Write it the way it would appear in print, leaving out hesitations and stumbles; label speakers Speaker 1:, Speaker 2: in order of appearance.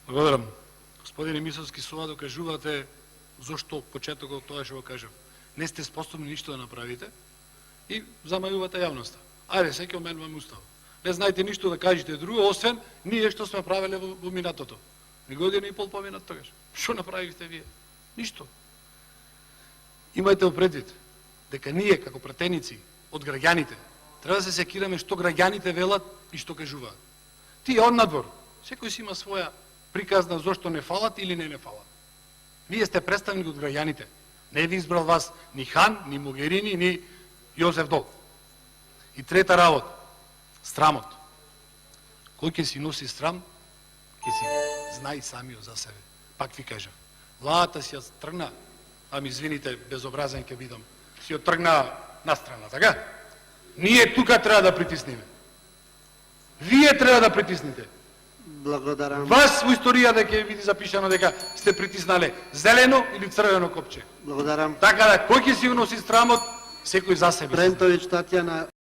Speaker 1: Благодарам. Господине Мисовски, со ова докажувате зошто почетокот тоа што го кажав. Не сте способни ништо да направите и замајувате јавноста. Ајде, секој оменуваме Устав. Не знаете ништо да кажете друго, освен ние што сме правеле во минатото. Ни година и пол поминат тогаш. Што направивте вие? Ништо. Имајте во предвид дека ние како пратеници од граѓаните треба да се секираме што граѓаните велат и што кажуваат. Тие однадвор, секој си има своја приказна зошто не фалат или не фалат. Вие сте представник од граѓаните. Не ви избрал вас ни Хан, ни Могерини, ни Јозеф Дол. И трета работа, срамот. Кој ќе си носи срам, ќе си знае самиот за себе. Пак ви кажам, владата си ја тргна, а ми извините, безобразен ќе бидам, си ја тргна на страна, така? Ние тука треба да притиснеме. Вие треба да притиснете.
Speaker 2: Благодарам.
Speaker 1: Вас во историјата ќе биде запишано дека сте притиснале зелено или црвено копче.
Speaker 2: Благодарам.
Speaker 1: Така да, кој ќе си го носи срамот, секој за себе.
Speaker 2: Брентовиќ Татјана.